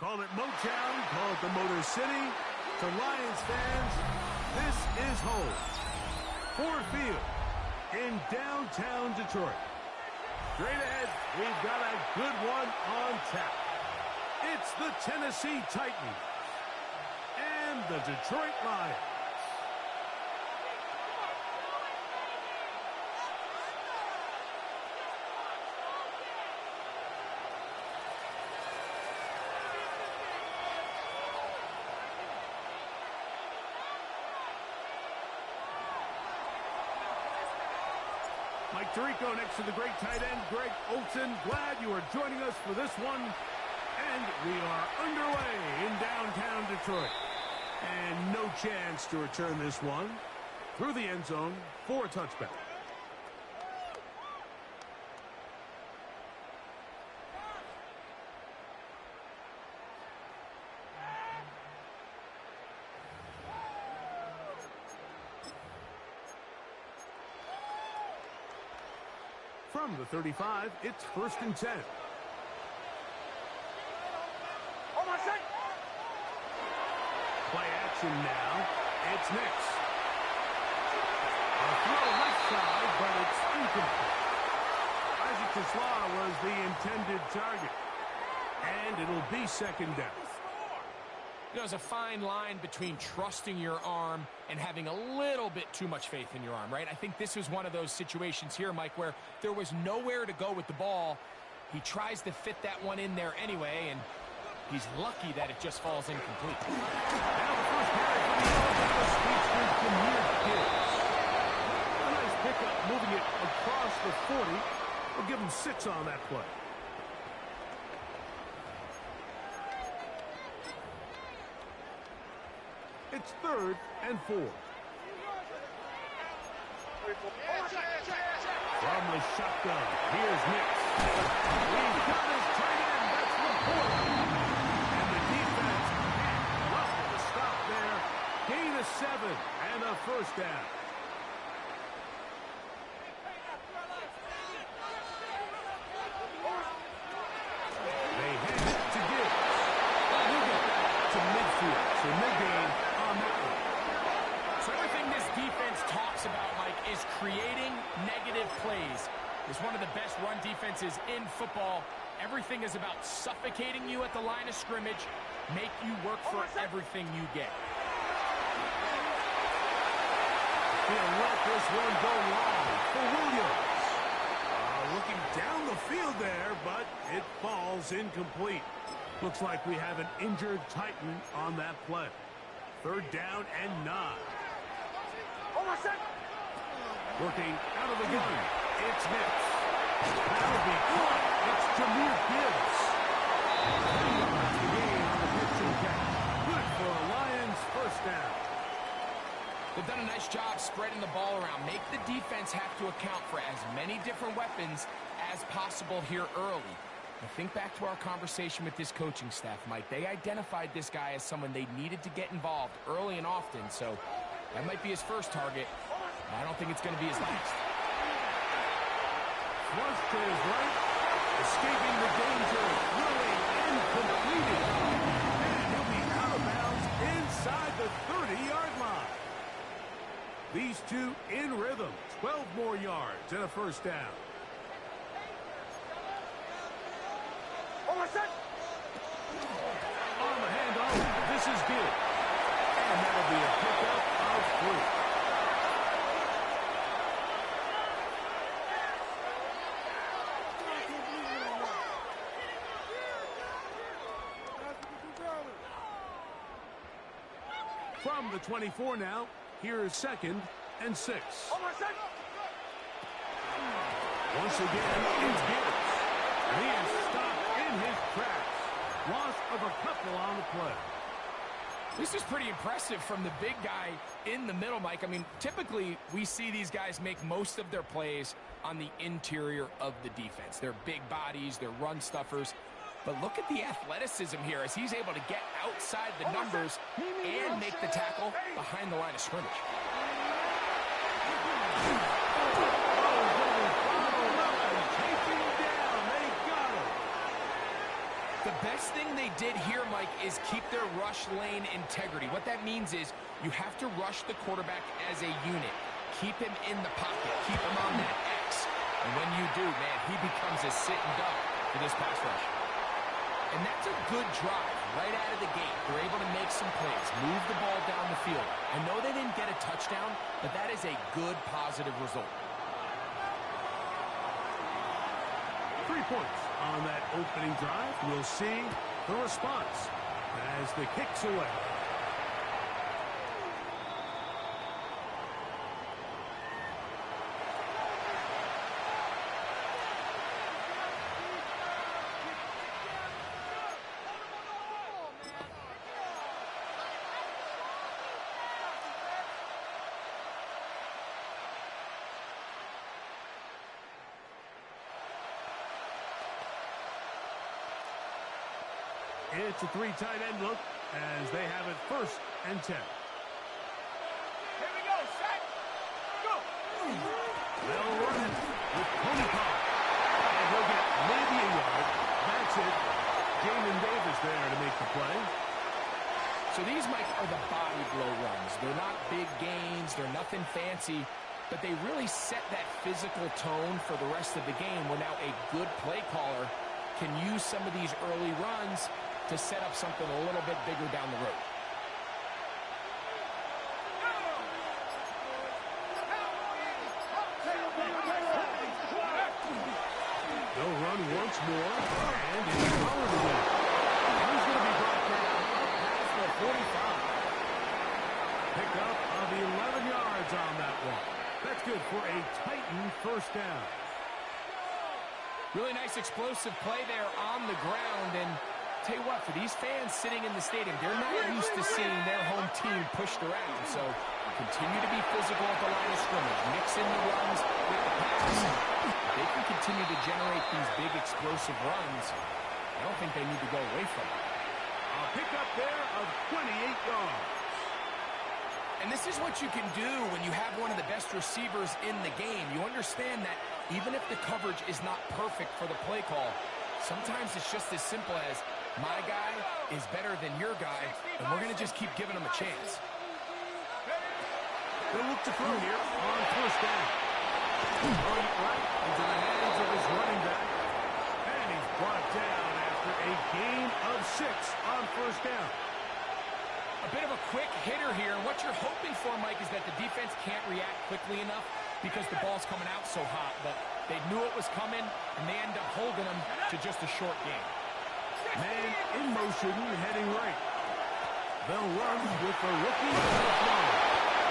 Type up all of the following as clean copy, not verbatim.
Call it Motown, call it the Motor City. To Lions fans, this is home. Ford Field in downtown Detroit. Straight ahead, we've got a good one on tap. It's the Tennessee Titans and the Detroit Lions. Mike Tirico next to the great tight end, Greg Olsen. Glad you are joining us for this one. And we are underway in downtown Detroit. And no chance to return this one through the end zone for a touchback. From the 35, it's 1st and 10. Play action now. It's Nix. A throw left side, but it's incomplete. Isaac Tesla was the intended target. And it'll be 2nd down. You know, there's a fine line between trusting your arm and having a little bit too much faith in your arm, right? I think this was one of those situations here, Mike, where there was nowhere to go with the ball. He tries to fit that one in there anyway, and he's lucky that it just falls incomplete. Now the first carry for the Alabama speedster from here Gibbs. A nice pickup, moving it across the 40. We'll give him 6 on that play. It's 3rd and 4. From the shotgun, here's Nix. He's got his tight end, that's the point. And the defense can't ruffle the stop there. Gain of 7 and a 1st down. They hand it to Gibbs. We'll get back to midfield, so no gain on that one. So everything this defense talks about, Mike, is creating negative plays. It's one of the best run defenses in football. Everything is about suffocating you at the line of scrimmage, make you work for everything you get. He'll let this one go long for Williams. Looking down the field there, but it falls incomplete. Looks like we have an injured Titan on that play. 3rd down and 9. Working out of the gun. It's Nix. That'll be caught. It's Jameer Gibbs. That's the game on the pitching count. Good for a Lions 1st down. They've done a nice job spreading the ball around. Make the defense have to account for as many different weapons as possible here early. Now think back to our conversation with this coaching staff, Mike. They identified this guy as someone they needed to get involved early and often, so that might be his first target. I don't think it's going to be his last. Flush to his right, escaping the danger, really incompleted. And he'll be out of bounds inside the 30-yard line. These two in rhythm, 12 more yards and a 1st down. On the handoff, this is good. And that'll be a pickup of 3. From the 24 now, here's 2nd and 6. Once again, it's Gibbs. He is stopped in his tracks. Loss of a couple on the play. This is pretty impressive from the big guy in the middle, Mike. I mean, typically we see these guys make most of their plays on the interior of the defense. They're big bodies, they're run stuffers. But look at the athleticism here as he's able to get outside the numbers and make the tackle behind the line of scrimmage. The best thing they did here, Mike, is keep their rush lane integrity. What that means is you have to rush the quarterback as a unit. Keep him in the pocket. Keep him on that X. And when you do, man, he becomes a sitting duck for this pass rush. And that's a good drive right out of the gate. They're able to make some plays, move the ball down the field. I know they didn't get a touchdown, but that is a good, positive result. 3 points on that opening drive. We'll see the response as the kick's away. It's a 3 tight end look as they have it 1st and 10. Here we go, set, go! They'll run it with Tony Pollard. And he'll get maybe a yard. That's it. Jamin Davis there to make the play. So these, Mike, are the body blow runs. They're not big gains. They're nothing fancy. But they really set that physical tone for the rest of the game where now a good play caller can use some of these early runs to set up something a little bit bigger down the road. They'll run once more, and it's Pollard again. He's going to be brought down up past the 45. Pick up of 11 yards on that one. That's good for a Titan 1st down. Really nice explosive play there on the ground, and tell you what, for these fans sitting in the stadium, they're not used to seeing their home team pushed around. So continue to be physical at the line of scrimmage. Mix in the runs with the pass. If they can continue to generate these big explosive runs, I don't think they need to go away from it. A pickup there of 28 yards. And this is what you can do when you have one of the best receivers in the game. You understand that even if the coverage is not perfect for the play call, sometimes it's just as simple as my guy is better than your guy, and we're going to just keep giving him a chance. They'll look to throw here on 1st down. Throwing it right into the hands of his running back. And he's brought down after a gain of 6 on 1st down. A bit of a quick hitter here. What you're hoping for, Mike, is that the defense can't react quickly enough because the ball's coming out so hot. But they knew it was coming, and they end up holding them to just a short game. Man in motion, heading right. They'll run with the rookie at the line.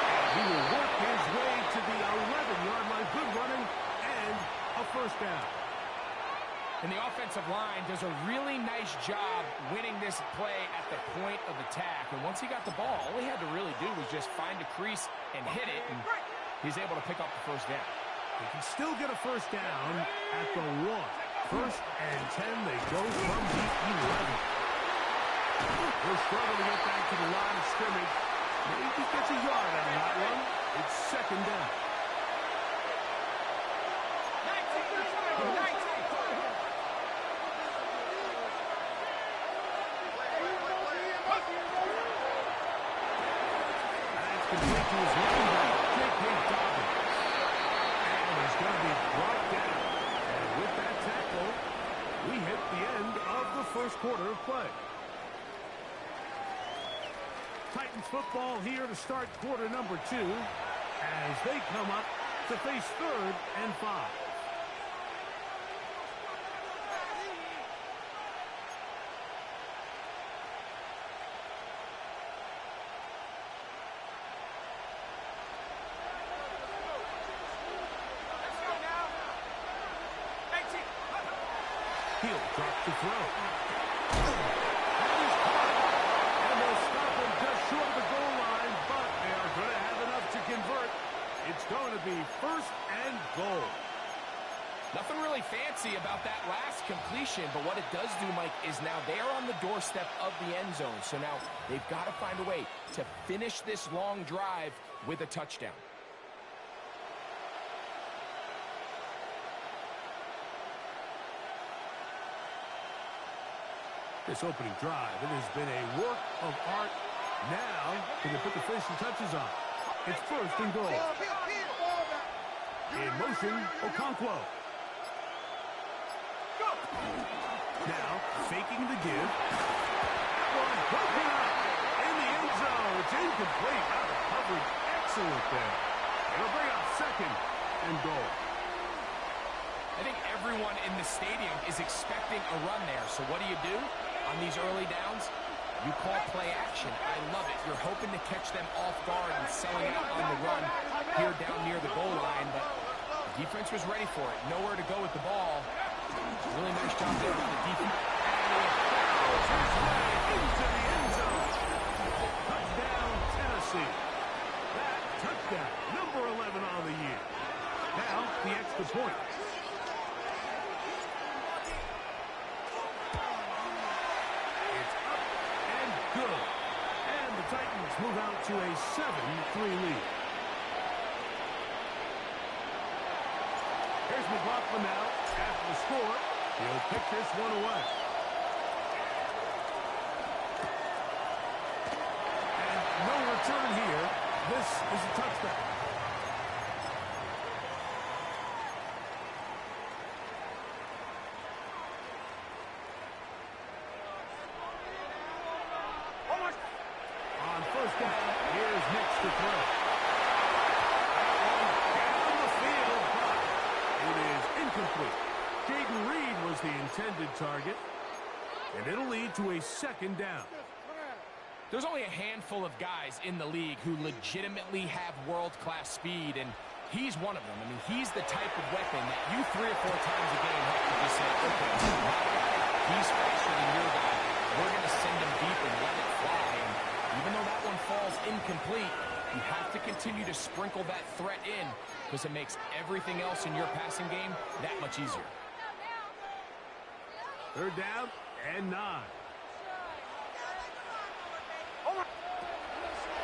And he will work his way to the 11-yard line. Good running and a 1st down. And the offensive line does a really nice job winning this play at the point of attack. And once he got the ball, all he had to really do was just find a crease and hit it, and he's able to pick up the 1st down. They can still get a 1st down at the 1. 1st and 10, they go from the 11. They'll struggle to get back to the line of scrimmage. Maybe he gets a yard out of that one. It's 2nd down. 19. That's complete to his running back, J.K. Dobbins. And he's going to be brought down. And with that tackle, we hit the end of the 1st quarter of play. Titans football here to start quarter number 2 as they come up to face 3rd and 5. He'll drop the throw. That is caught. And they'll stop him just short of the goal line, but they are going to have enough to convert. It's going to be 1st and goal. Nothing really fancy about that last completion, but what it does do, Mike, is now they are on the doorstep of the end zone. So now they've got to find a way to finish this long drive with a touchdown. This opening drive, it has been a work of art. Now, can they put the finishing touches on? It's first and goal. In motion, Okonkwo. Now, faking the give. One broken up in the end zone. It's incomplete. Out of coverage. Excellent there. It'll bring up second and goal. I think everyone in the stadium is expecting a run there. So what do? On these early downs, you call play action. I love it. You're hoping to catch them off guard and selling out on the run here down near the goal line, but the defense was ready for it. Nowhere to go with the ball. Really nice job there by the defense. Into the end zone. Touchdown, Tennessee. That touchdown, number 11 on the year. Now, the extra point. Good. And the Titans move out to a 7-3 lead. Here's McLaughlin now. After the score, he'll pick this one away. And no return here. This is a touchdown. Here's Nix to throw. Down the field, but it is incomplete. Jaden Reed was the intended target, and it'll lead to a second down. There's only a handful of guys in the league who legitimately have world-class speed, and he's one of them. I mean, he's the type of weapon that you 3 or 4 times a game have to just say, okay, he's faster than your guy. We're going to send him deep and let it fly. And even though that one falls incomplete, you have to continue to sprinkle that threat in because it makes everything else in your passing game that much easier. Third down and 9.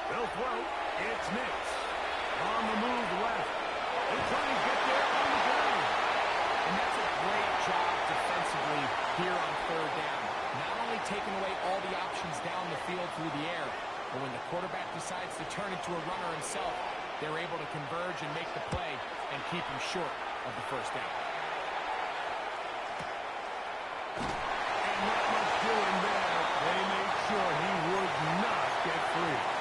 They'll throw. It's Nix. On the move left. They'll try and get there on the ground. And that's a great job defensively here on third down. Not only taking away all the options down the field through the air, but when the quarterback decides to turn into a runner himself, they're able to converge and make the play and keep him short of the first down. And not much doing there. They made sure he would not get free.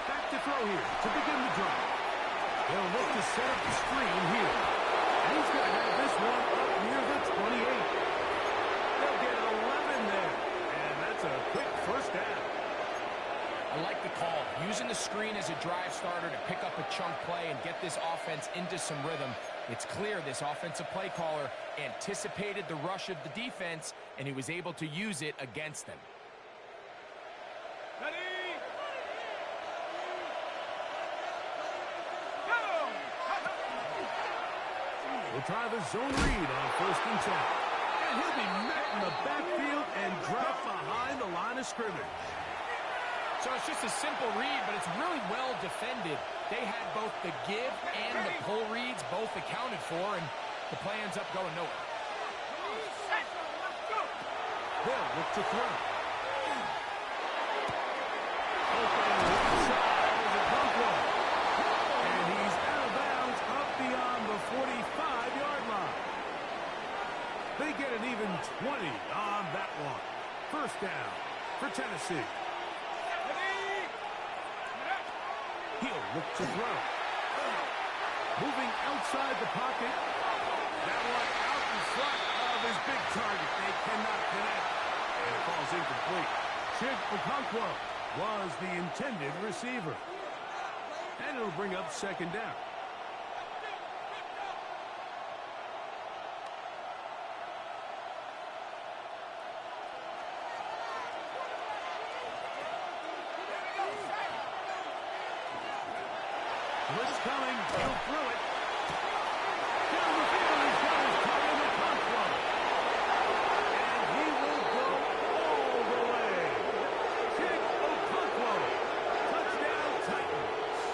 Back to throw here to begin the drive. They'll look to set up the screen here. And he's going to have this one up near the 28. They'll get 11 there. And that's a quick first down. I like the call. Using the screen as a drive starter to pick up a chunk play and get this offense into some rhythm. It's clear this offensive play caller anticipated the rush of the defense, and he was able to use it against them. We'll try the zone read on 1st and 10. And he'll be met in the backfield and dropped behind the line of scrimmage. So it's just a simple read, but it's really well defended. They had both the give and the pull reads both accounted for, and the play ends up going nowhere. They'll look to throw. Open one side is Okonkwo. And he's out of bounds up beyond the 45-yard line. They get an even 20 on that one. First down for Tennessee. He'll look to throw. Moving outside the pocket. That one out in front of his big target. They cannot connect. And it falls incomplete. Chig Okonkwo was the intended receiver. And it'll bring up second down. Blitz coming. He'll throw it. Down the field. He's got his tight end Okonkwo. And he will go all the way. Kick Okonkwo. Touchdown Titans.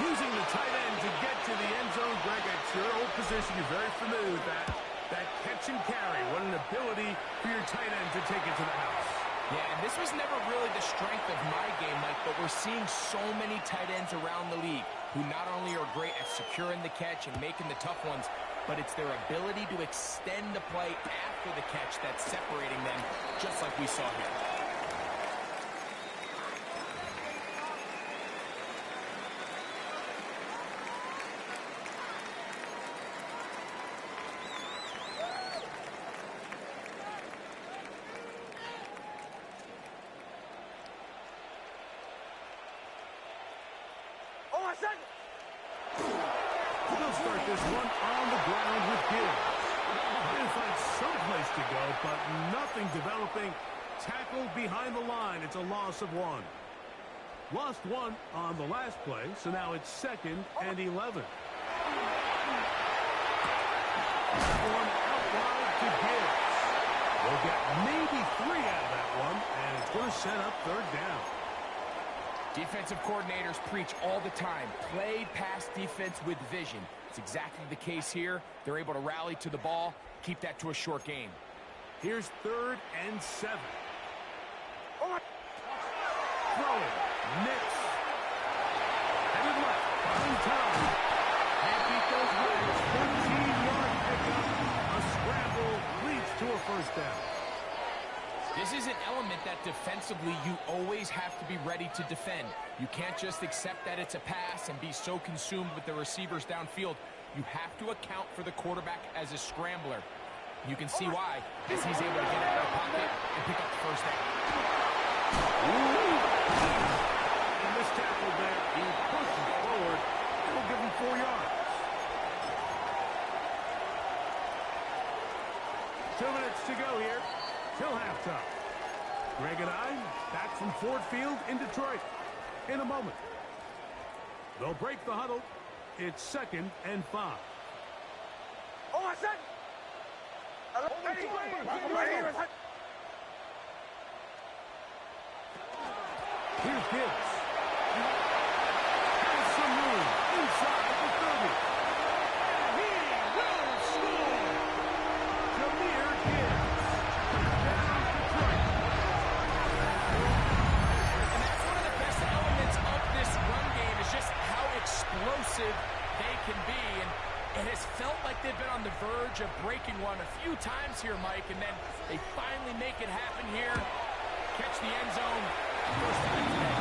Using the tight end to get to the end zone. Greg, at your old position, you're very familiar with that. That catch and carry. What an ability for your tight end to take it to the house. Yeah, and this was never really the strength of my game, Mike, but we're seeing so many tight ends around the league who not only are great at securing the catch and making the tough ones, but it's their ability to extend the play after the catch that's separating them, just like we saw here. They'll start this one on the ground with Gibbs. Trying to find someplace to go, but nothing developing. Tackled behind the line. It's a loss of 1. Lost 1 on the last play, so now it's 2nd and 11. One out wide to Gibbs. We'll get maybe 3 out of that one, and it's going to set up 3rd down. Defensive coordinators preach all the time, play pass defense with vision. It's exactly the case here. They're able to rally to the ball, keep that to a short game. Here's 3rd and 7. Throwing, mix. Headed left, behind time. Can't beat those legs. 14-yard pickup. A scramble leads to a 1st down. This is an element that defensively you always have to be ready to defend. You can't just accept that it's a pass and be so consumed with the receivers downfield. You have to account for the quarterback as a scrambler. You can see why, as he's able to get out of the pocket and pick up the 1st down. And this tackle there, he pushes forward. It'll give him 4 yards. 2 minutes to go here till halftime. Greg and I back from Ford Field in Detroit in a moment. They'll break the huddle. It's 2nd and 5. Here's Gibbs. Has some room inside the 30. He will score. Jameer Gibbs. Down Detroit. And that's one of the best elements of this run game is just how explosive they can be. And it has felt like they've been on the verge of breaking one a few times here, Mike, and then they finally make it happen here. Catch the end zone. 1st time today.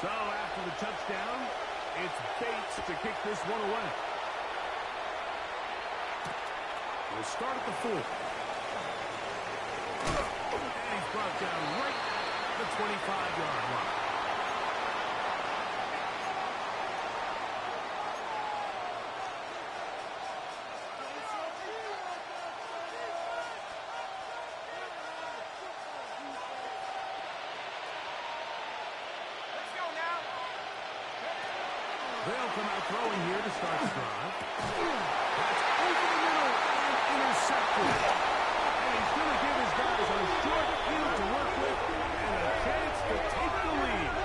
So after the touchdown, it's Bates to kick this one away. We'll start at the 4. And he's brought down right at the 25-yard line. They'll come out throwing here to start the drive. That's over the middle and intercepted. And he's going to give his guys a short field to work with and a chance to take the lead.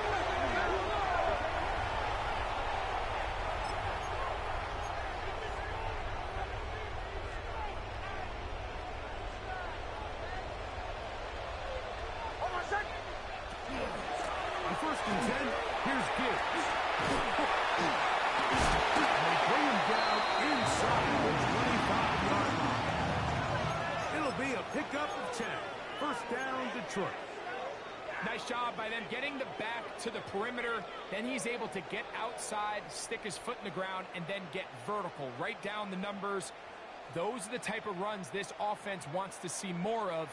On 1st and 10, here's Gibbs. And they bring him down inside the 25-yard line. It'll be a pickup of 10. 1st down, Detroit. Nice job by them getting the back to the perimeter. Then he's able to get outside, stick his foot in the ground, and then get vertical. Right down the numbers. Those are the type of runs this offense wants to see more of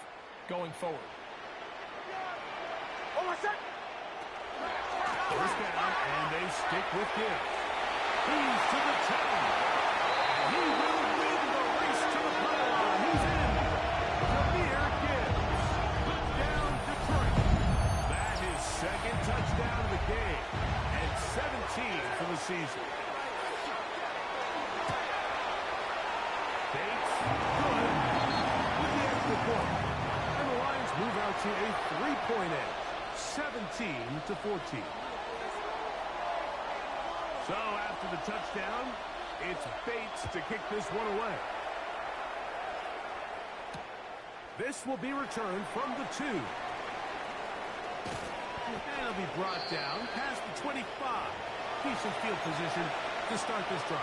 going forward. 1st down, and they stick with Gibbs. He's to the 10. And he will win the race to the pylon. to a three-point edge, 17-14. So after the touchdown, it's Bates to kick this one away. This will be returned from the 2. And it'll be brought down past the 25. Decent field position to start this drive.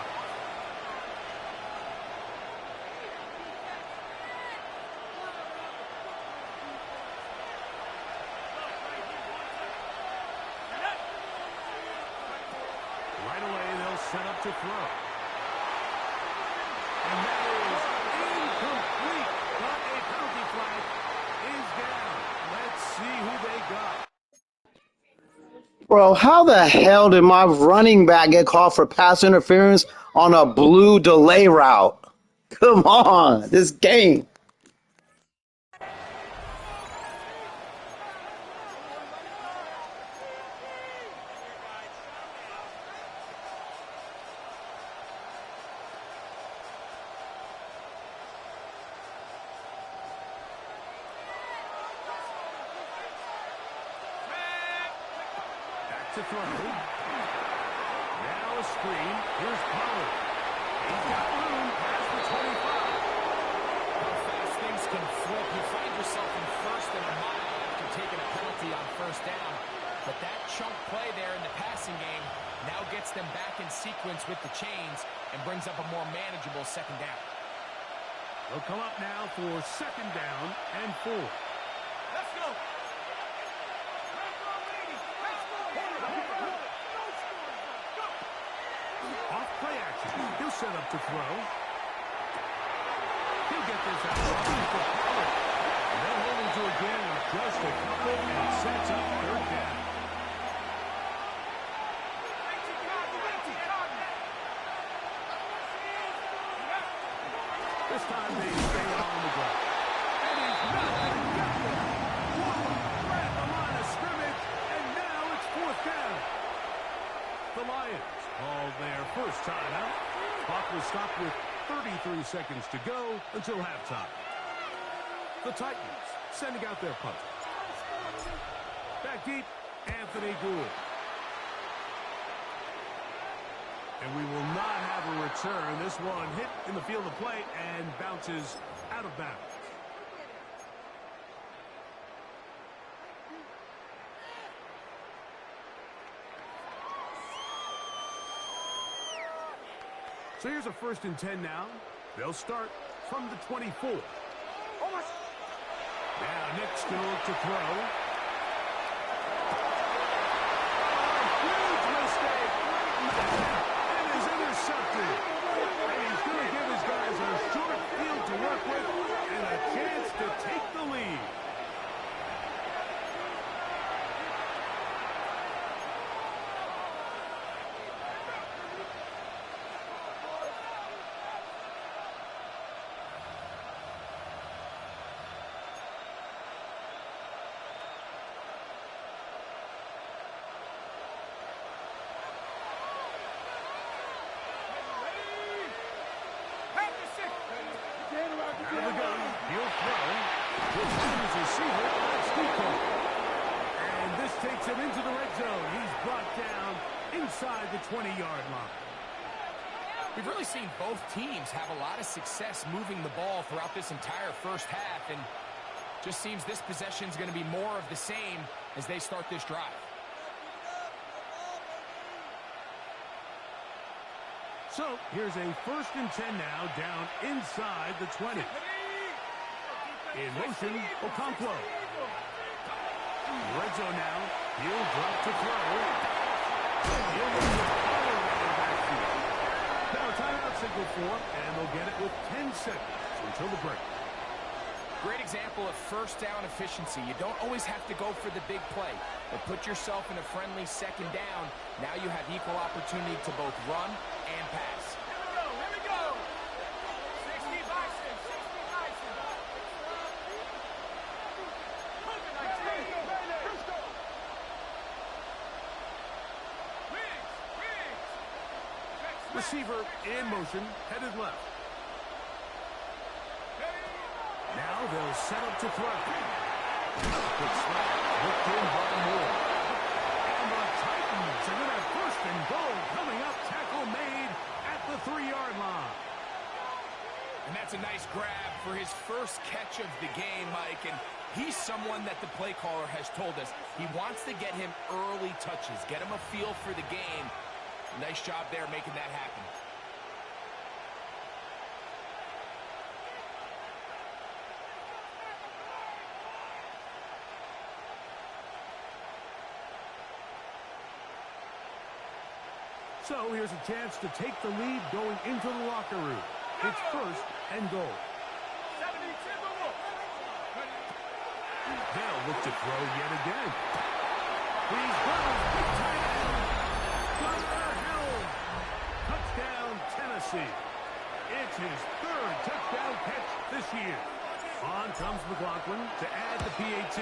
Right away, they'll set up to throw. And that is incomplete. But a penalty flag is down. Let's see who they got. Bro, how the hell did my running back get called for pass interference on a blue delay route? Come on, this game. To throw. Now a screen. Here's Pollard. He's got room past the 25. How fast things can flip. You find yourself in first and a mile after taking a penalty on first down. But that chunk play there in the passing game now gets them back in sequence with the chains and brings up a more manageable second down. They'll come up now for second down and 4. Let's go. Off play action. He'll set up to throw. He'll get this out. They'll hold him to a gain of just a couple and sets up third down. This time they stay on the ground. And he's not got there. Right at the line of scrimmage, and now it's fourth down. The Lions called their first timeout. Clock was stopped with 33 seconds to go until halftime. The Titans sending out their punter. Back deep, Anthony Gould. And we will not have a return. This one hit in the field of play and bounces out of bounds. So here's a 1st and 10 now. They'll start from the 24. Now Nick still to throw. Huge mistake. And is intercepted. And he's going to give his guys a short field to work with and a chance to take the lead. Out of the gun, he'll throw. He'll find his receiver, and this takes him into the red zone. He's brought down inside the 20-yard line. We've really seen both teams have a lot of success moving the ball throughout this entire first half, and just seems this possession is going to be more of the same as they start this drive. So here's a 1st and 10 now, down inside the 20. In motion, Okonkwo. Red zone now. He'll drop to throw. He'll move the ball around the backfield. Now a timeout signal for, and they'll get it with 10 seconds until the break. Great example of first down efficiency. You don't always have to go for the big play, but put yourself in a friendly second down. Now you have equal opportunity to both run and pass. Here we go. 60 Bison, 60 Bison. Receiver in motion, headed left. Now they'll set up to throw. Good slap, hooked in by Moore. And the Titans are going to have first and goal coming up. Tackle made at the 3-yard line. And that's a nice grab for his first catch of the game, Mike. And he's someone that the play caller has told us he wants to get him early touches, get him a feel for the game. Nice job there making that happen. So here's a chance to take the lead going into the locker room. It's first and goal. They'll look to throw yet again. He's got his big tight end. Gunnar Hill. Touchdown, Tennessee. It's his 3rd touchdown catch this year. On comes McLaughlin to add the PAT.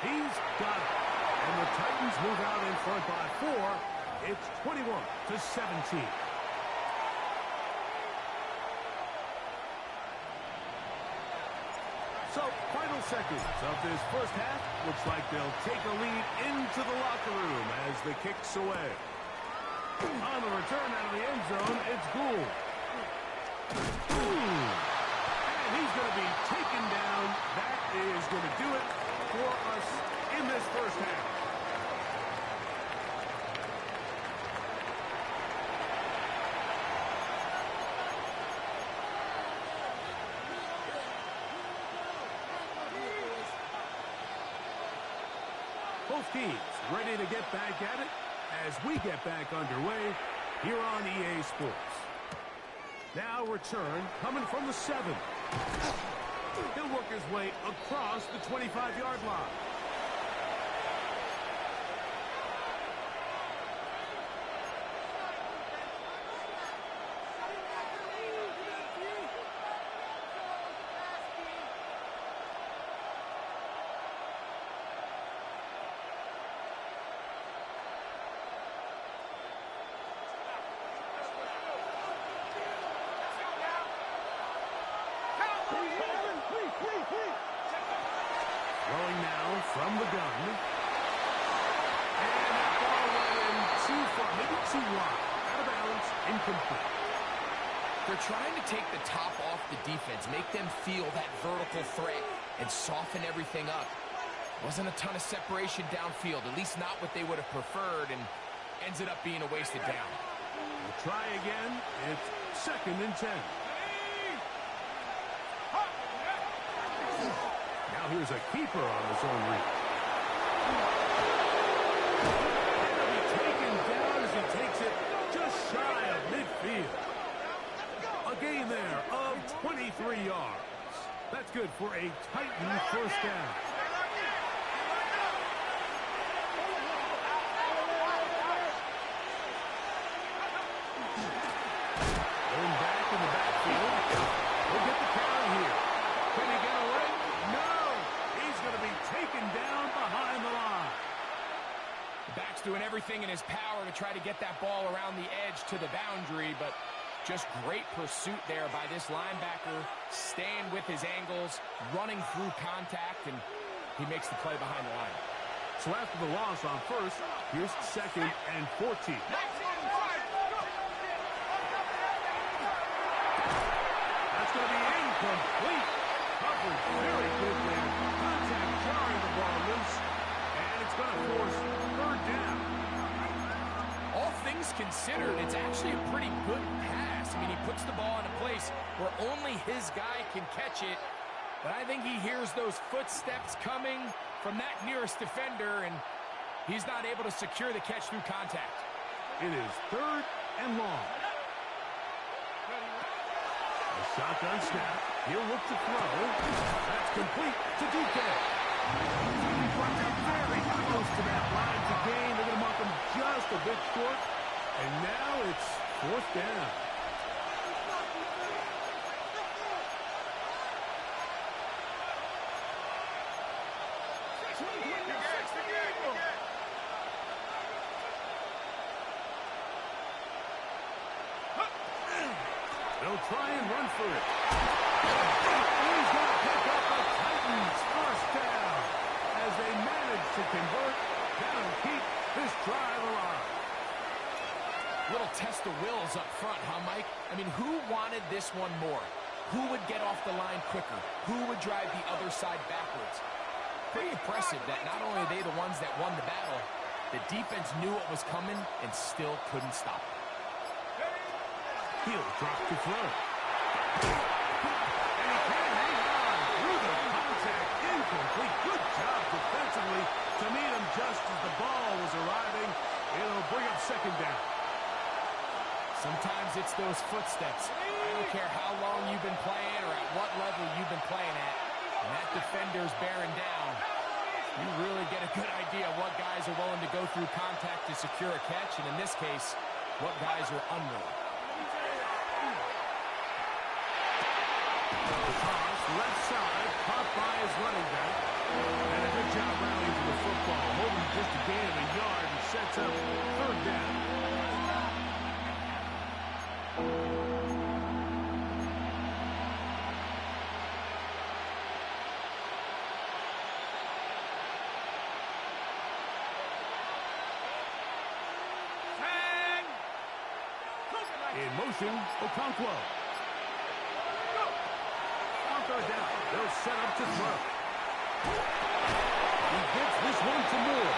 He's got it. And the Titans move out in front by 4. It's 21-17. So, final seconds of this first half. Looks like they'll take a lead into the locker room as the kick's away. On the return out of the end zone, it's Gould. And he's going to be taken down. That is going to do it for us in this first half. Both teams ready to get back at it as we get back underway here on EA Sports. Now return coming from the 7. He'll work his way across the 25-yard line. Throwing now from the gun. And that ball went in too far, maybe too wide. Out of bounds, incomplete. They're trying to take the top off the defense, make them feel that vertical threat, and soften everything up. Wasn't a ton of separation downfield, at least not what they would have preferred, and ends it up being a wasted down. We'll try again. It's 2nd and 10. Now here's a keeper on his own reach. He'll be taken down as he takes it just shy of midfield. A gain there of 23 yards. That's good for a Titan first down. Going back in the backfield. He'll get the carry here. Can he get away? No! He's going to be taken down behind the line. The back's doing everything in his power to try to get that ball around the edge to the boundary, but just great pursuit there by this linebacker, staying with his angles, running through contact, and he makes the play behind the line. So after the loss on first, here's 2nd and 14. That's going to be incomplete. Covered very good there. Contact jarring the ball loose, and it's going to force 3rd down. All things considered, it's actually a pretty good pass. I mean, he puts the ball in a place where only his guy can catch it, but I think he hears those footsteps coming from that nearest defender, and he's not able to secure the catch through contact. It is 3rd and long. A shotgun snap. He'll look to throw. That's complete to DK. He runs out very close to that line to gain. They're going to mark him just a bit short. And now it's 4th down. They'll try and run for it. He's going to pick up the Titans first down. they manage to convert. That'll keep this drive alive. Little test of wills up front, huh, Mike? I mean, who wanted this one more? Who would get off the line quicker? Who would drive the other side backwards? Pretty impressive that not only are they the ones that won the battle, the defense knew what was coming and still couldn't stop it. He'll drop to throw. And he can't hang on through the contact. Incomplete. Good job defensively to meet him just as the ball was arriving. It'll bring up second down. Sometimes it's those footsteps. I don't care how long you've been playing or at what level you've been playing at. When that defender's bearing down, you really get a good idea of what guys are willing to go through contact to secure a catch, and in this case, what guys are unwilling. Toss left side, caught by his running back. And a good job rallying to the football. Holding just a gain of a yard and sets up third down. In motion, Okonkwo. On third down, they'll set up to throw. He gets this one to Moore.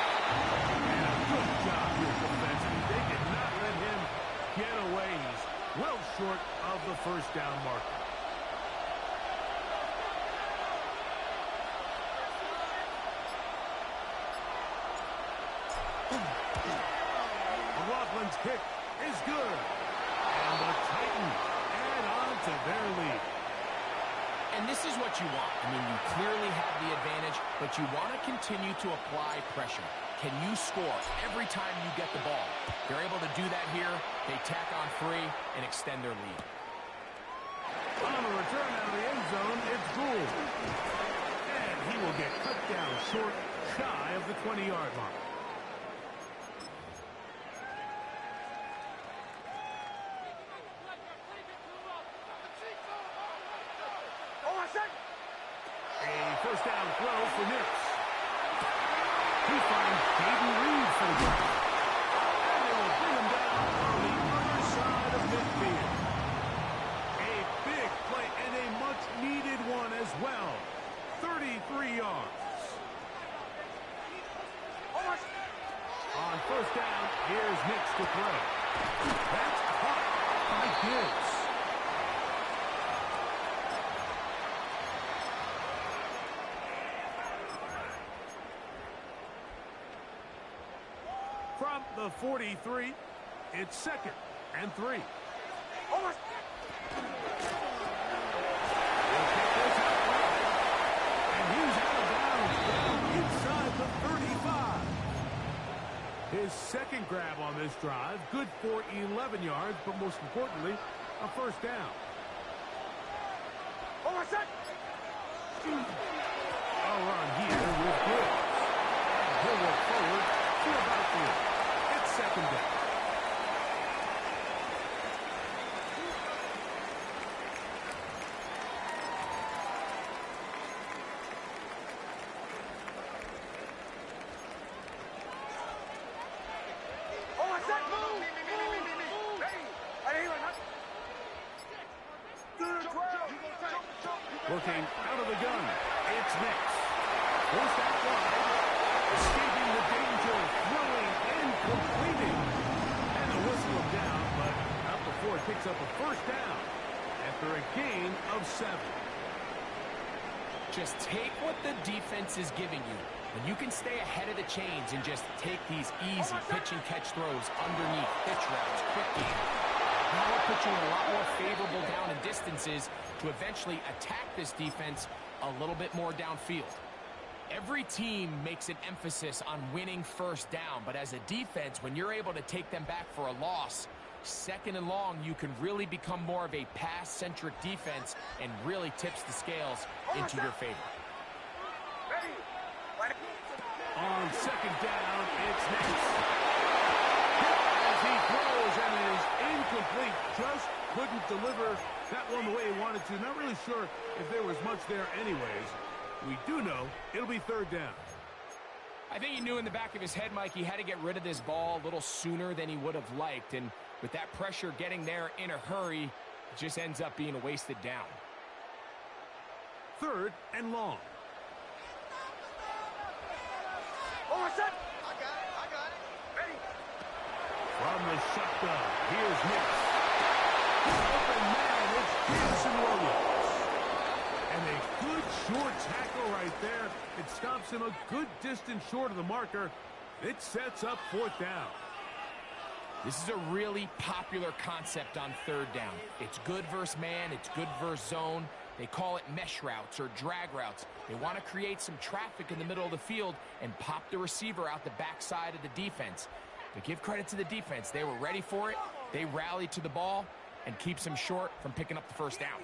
And a good job here defensively. They did not let him get away. He's well short of the first down marker. McLaughlin's kick is good. And the Titans add on to their lead. And this is what you want. I mean, you clearly have the advantage, but you want to continue to apply pressure. Can you score every time you get the ball? They're able to do that here. They tack on 3 and extend their lead. On the return out of the end zone, it's Gould. And he will get cut down short, shy of the 20-yard mark. A first down throw for Nix. He finds Jaden Reed for the goal. And they will bring him down on the other side of midfield. A big play and a much-needed one as well. 33 yards. On first down, here's Nix to throw. That's caught by Gibbs. From the 43, it's 2nd and 3. And he's out of bounds down inside the 35. His second grab on this drive, good for 11 yards, but most importantly, a first down. A run here with Gibbs. He'll work forward to about 3. It's second down. Looking out of the gun, it's Nix. Forced out wide, escaping the danger, throwing and completing. And the whistle him down, but not before it picks up a first down after a gain of 7. Just take what the defense is giving you. When you can stay ahead of the chains and just take these easy pitch-and-catch throws underneath, pitch routes, quick game. That will put you in a lot more favorable down and distances to eventually attack this defense a little bit more downfield. Every team makes an emphasis on winning first down, but as a defense, when you're able to take them back for a loss, 2nd and long, you can really become more of a pass-centric defense and really tips the scales into your favor. On second down, it's Nix. As he throws and it is incomplete. Just couldn't deliver that one the way he wanted to. Not really sure if there was much there anyways. We do know it'll be third down. I think he knew in the back of his head, Mike, he had to get rid of this ball a little sooner than he would have liked. And with that pressure getting there in a hurry, it just ends up being a wasted down. 3rd and long. Oh, set. I got it. Ready. From the shotgun, here's Nix. Open man, it's Jameson Williams. And a good short tackle right there. It stops him a good distance short of the marker. It sets up 4th down. This is a really popular concept on 3rd down. It's good versus man, it's good versus zone. They call it mesh routes or drag routes. They want to create some traffic in the middle of the field and pop the receiver out the backside of the defense. But give credit to the defense. They were ready for it. They rallied to the ball and keeps them short from picking up the 1st down.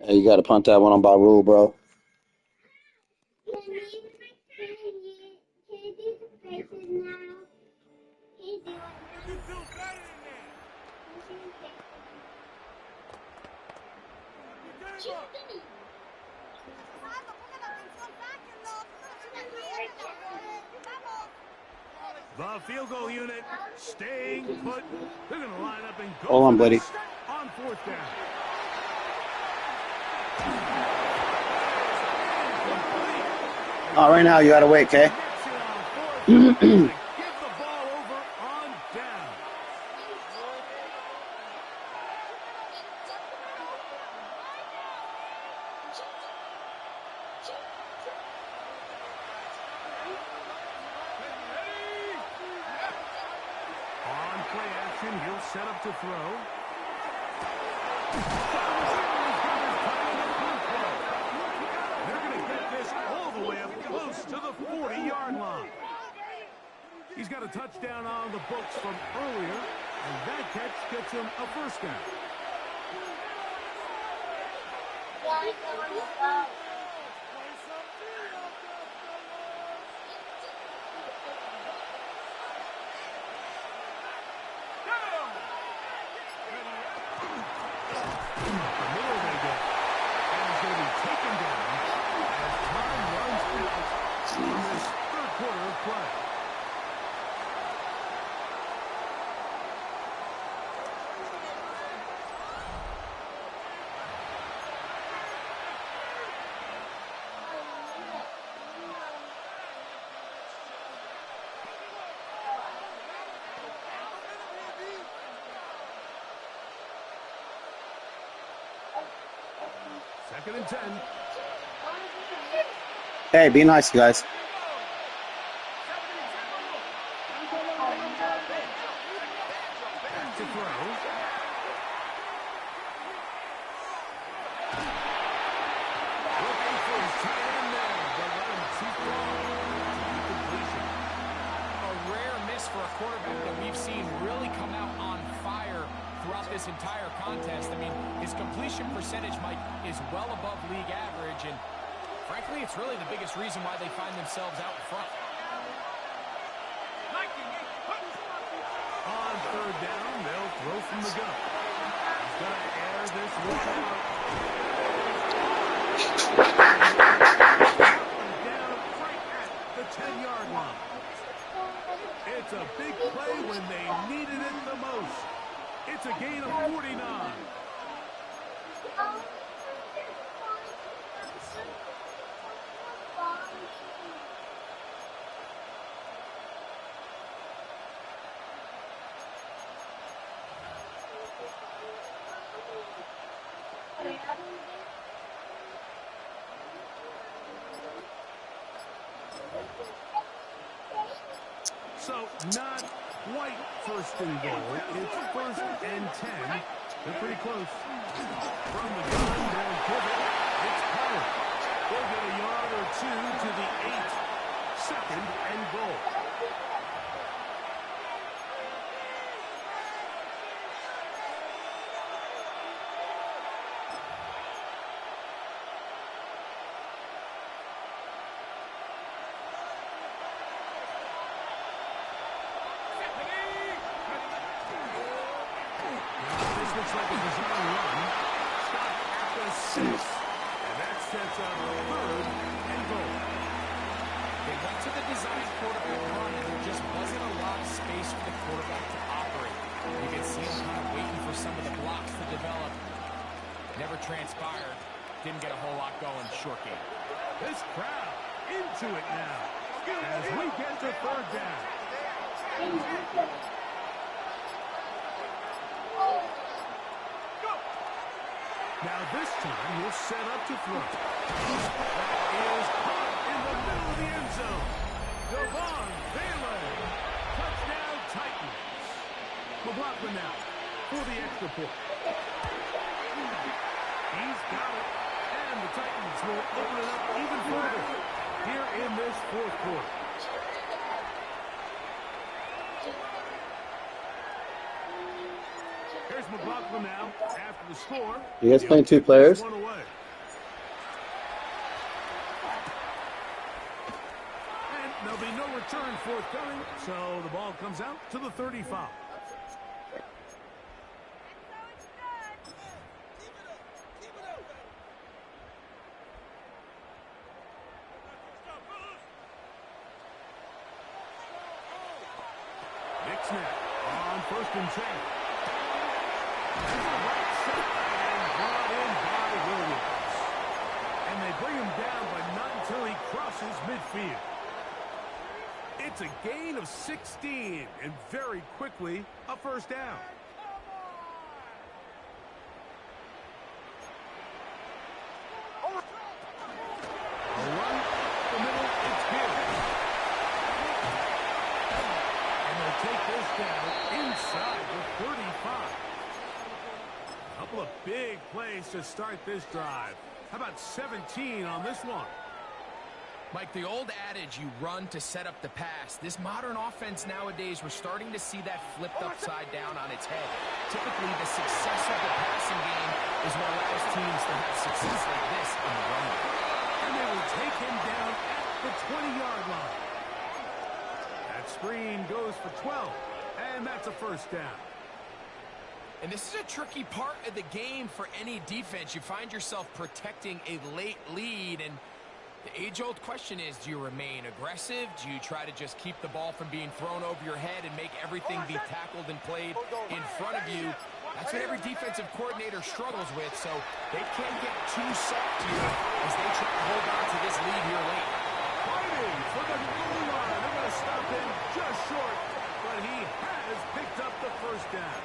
Hey, you got to punt that one on by rule, bro. The field goal unit staying put. They're going to line up and go. Hold on, buddy. On 4th down. Oh, right now you got to wait, okay? Give the ball over on down. On play action, he'll set up to throw. They're going to get this all the way up close to the 40-yard line. He's got a touchdown on the books from earlier, and that catch gets him a 1st down. Second and 10. Hey, be nice, guys. Back to throw. Looking for his tight end there, but let him too long to the completion. A rare miss for a quarterback that we've seen really come out on fire throughout this entire contest. I mean, his completion percentage, Mike, is well above league average, and frankly, it's really the biggest reason why they find themselves out in front. On 3rd down, they'll throw from the gun. He's going to air this one out. Down right at the 10-yard line. It's a big play when they needed it the most. It's a gain of 49. So not quite 1st and goal. It's 1st and 10. They're pretty close. From the gun, they'll give it. It's Pollard. They'll get a yard or 2 to the 8. 2nd and goal. Third and goal. They went to the design quarterback run, and there just wasn't a lot of space for the quarterback to operate. You can see him kind of waiting for some of the blocks to develop. Never transpired. Didn't get a whole lot going. Short game. This crowd into it now as we get to third down. Now this time he'll set up to throw. That is caught in the middle of the end zone. w15. Touchdown Titans. McLaughlin now for the extra point. He's got it. And the Titans will open it up even further here in this fourth quarter. Here's McLaughlin now after the score. You guys playing two players? One away. And there'll be no return forthcoming, so the ball comes out to the 35. Snap on 1st and 10. Right side and brought in by Williams. And they bring him down, but not until he crosses midfield. It's a gain of 16, and very quickly, a first down. A run up the middle, it's good. Take this down inside the 35. A couple of big plays to start this drive. How about 17 on this one? Mike, the old adage, you run to set up the pass. This modern offense nowadays, we're starting to see that flipped upside down on its head. Typically, the success of the passing game is what allows teams to have success like this in the run game. And they will take him down at the 20-yard line. That screen goes for 12, and that's a first down. And this is a tricky part of the game for any defense. You find yourself protecting a late lead, and the age-old question is, do you remain aggressive? Do you try to just keep the ball from being thrown over your head and make everything be tackled and played in front of you? That's what every defensive coordinator struggles with, so they can't get too soft here as they try to hold on to this lead here late. Fighting for the goal line. They're going to stop him just short, but he has picked up the first down.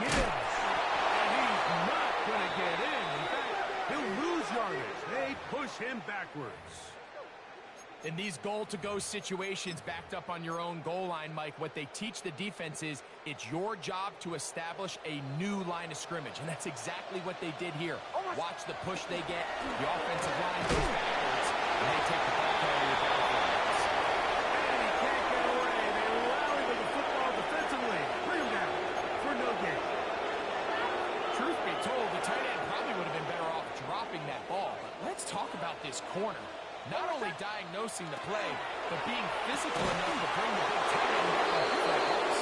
Gibbs, and he's not going to get in. In fact, he'll lose yardage. They push him backwards. In these goal-to-go situations backed up on your own goal line, Mike, what they teach the defense is it's your job to establish a new line of scrimmage, and that's exactly what they did here. Watch the push they get. The offensive line goes backwards, and they take the ball carrier down for it. And he can't get away. They rally with the football defensively. Bring him down for no gain. Truth be told, the tight end probably would have been better off dropping that ball. But let's talk about this corner. Not only diagnosing the play, but being physical enough to bring the big tight end down for a pass.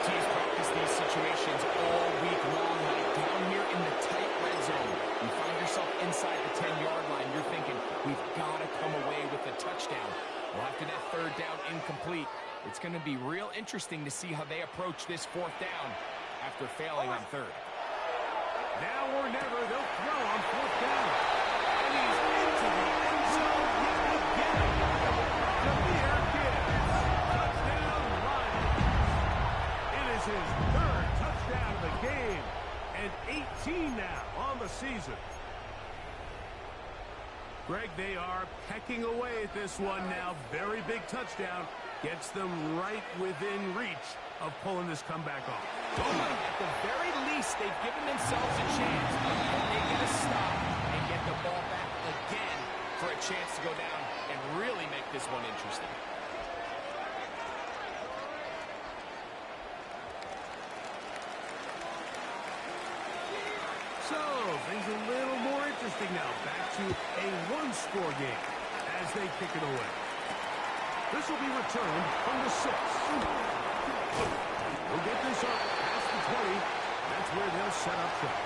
Teams practice these situations all week long. Like down here in the tight red zone, you find yourself inside the 10-yard line. You're thinking, we've got to come away with a touchdown. Well, after that third down incomplete, it's going to be real interesting to see how they approach this fourth down after failing on third. Now or never, they'll throw on fourth down. And he's into the end zone yet again. Jameer Gibbs. Touchdown, Lions. It is his third touchdown of the game. And 18 now on the season. Greg, they are pecking away at this one now. Very big touchdown. Gets them right within reach of pulling this comeback off. At the very least, they've given themselves a chance. Can they get a stop and get the ball back again for a chance to go down and really make this one interesting? things a little more interesting now. Back to a one-score game as they kick it away. This will be returned from the 6. We'll get this up past the 20. That's where they'll set up shop.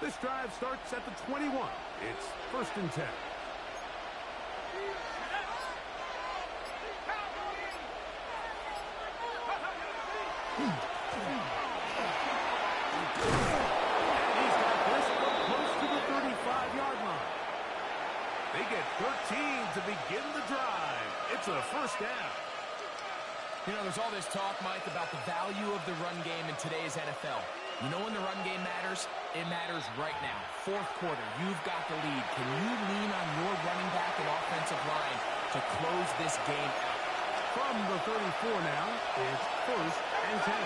This drive starts at the 21. It's 1st and 10. And he's got this up close to the 35-yard line. They get 13 to begin the drive. It's a 1st down. You know, there's all this talk, Mike, about the value of the run game in today's NFL. You know when the run game matters? It matters right now. 4th quarter, you've got the lead. Can you lean on your running back and offensive line to close this game out? From the 34 now, it's 1st and 10.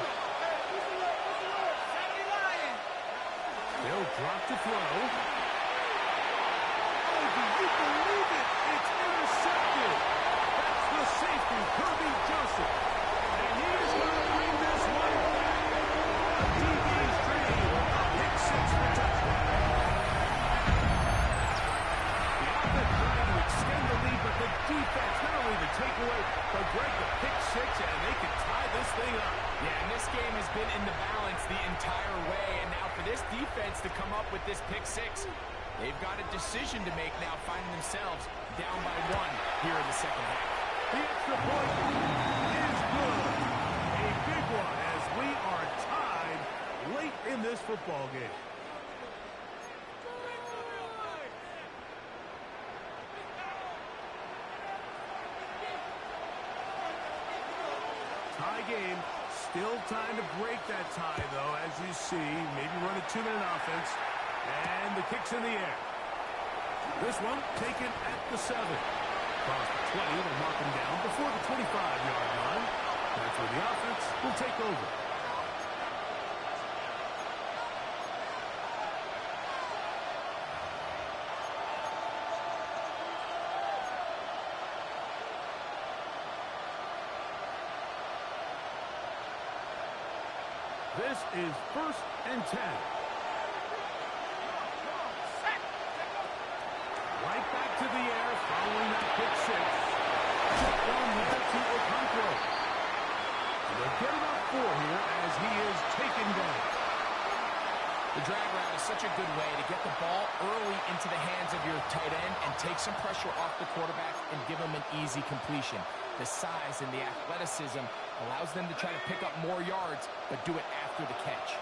They'll drop to throw. Oh, do you believe it? It's intercepted. That's the safety, Kirby Joseph. And he is going to bring this one back. A DB's dream, a pick 6 for touchdown. The offense trying to extend the lead, but the defense, not only the takeaway, but Greg, the pick 6, and they can tie this thing up. Yeah, and this game has been in the balance the entire way, and now for this defense to come up with this pick 6, they've got a decision to make now, finding themselves down by 1 here in the second half. The extra point is good. A big one as we are tied late in this football game. Tie game. Still time to break that tie, though, as you see. Maybe run a 2-minute offense. And the kick's in the air. This one taken at the 7. Across the 20, they'll mark him down before the 25-yard line. That's where the offense will take over. This is 1st and 10. Right back to the air following that pick 6. From here to Okonkwo. They'll get about 4 here as he is taken down. The drag route is such a good way to get the ball early into the hands of your tight end and take some pressure off the quarterback and give him an easy completion. The size and the athleticism allows them to try to pick up more yards, but do it after the catch.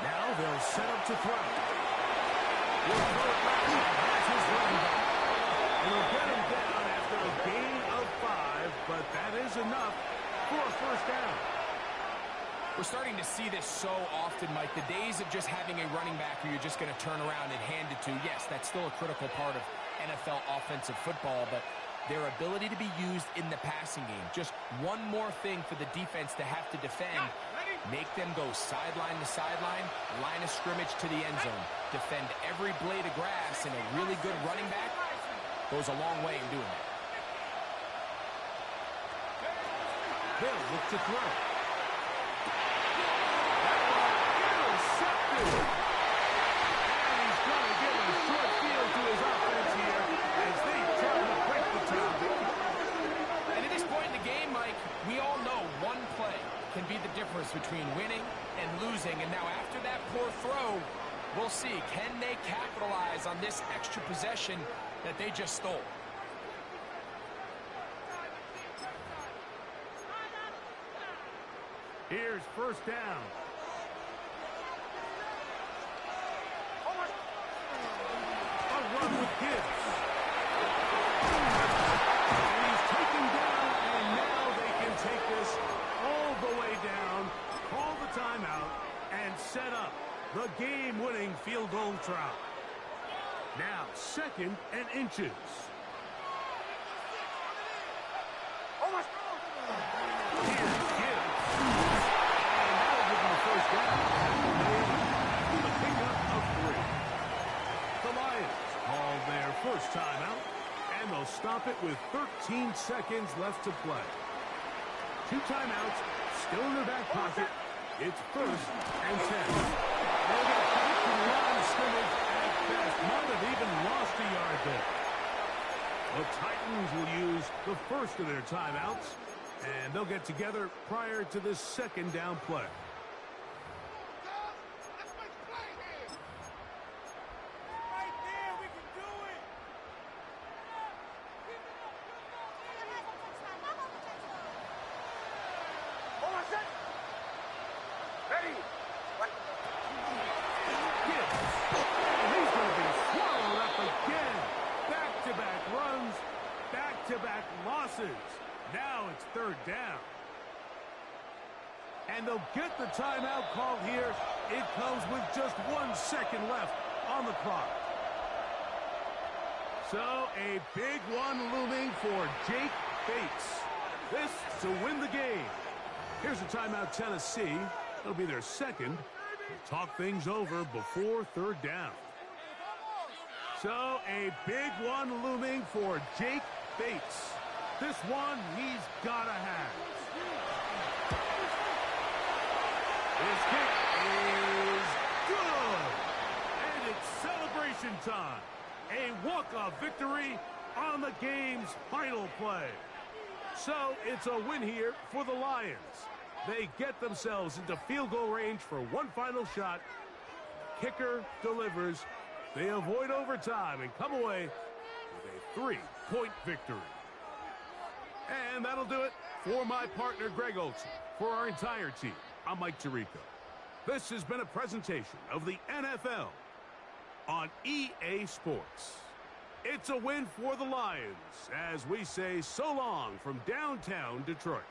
Now they'll set up to throw. He'll throw it back. That's his running back. And he'll get him down after a gain of 5, but that is enough for a 1st down. We're starting to see this so often, Mike. The days of just having a running back who you're just going to turn around and hand it to, yes, that's still a critical part of NFL offensive football, but their ability to be used in the passing game, just one more thing for the defense to have to defend, make them go sideline to sideline, line of scrimmage to the end zone, defend every blade of grass, and a really good running back goes a long way in doing that. They'll look to throw. Intercepted. And he's going to give a short field to his offense here as they try to break the tie. And at this point in the game, Mike, we all know one play can be the difference between winning and losing. And now after that poor throw, we'll see, can they capitalize on this extra possession that they just stole? Here's 1st down. A run with Gibbs. And he's taken down, and now they can take this all the way down, call the timeout, and set up the game-winning field goal route. Now, 2nd and inches. Here's Gibbs. And that'll give him the first down. With a pickup of 3. The Lions call their first timeout, and they'll stop it with 13 seconds left to play. 2 timeouts still in their back pocket. It's 1st and 10. They'll get back to the line of scrimmage at best. Might have even lost a yard there. The Titans will use the first of their timeouts, and they'll get together prior to this 2nd down play. Right there, we can do it. Hold on, set. Ready. Gibbs. And he's going to be swallowed up again. Back-to-back runs, back-to-back losses. Now it's 3rd down. And they'll get the timeout called here. It comes with just 1 second left on the clock. So a big one looming for Jake Bates. This to win the game. Here's a timeout, Tennessee. It'll be their 2nd. Talk things over before 3rd down. So a big one looming for Jake Bates. This one he's got to have. This kick is good. And it's celebration time. A walk-off victory on the game's final play. So it's a win here for the Lions. They get themselves into field goal range for one final shot. Kicker delivers. They avoid overtime and come away with a 3-point victory. And that'll do it for my partner, Greg Olson. For our entire team, I'm Mike Tirico. This has been a presentation of the NFL on EA Sports. It's a win for the Lions as we say so long from downtown Detroit.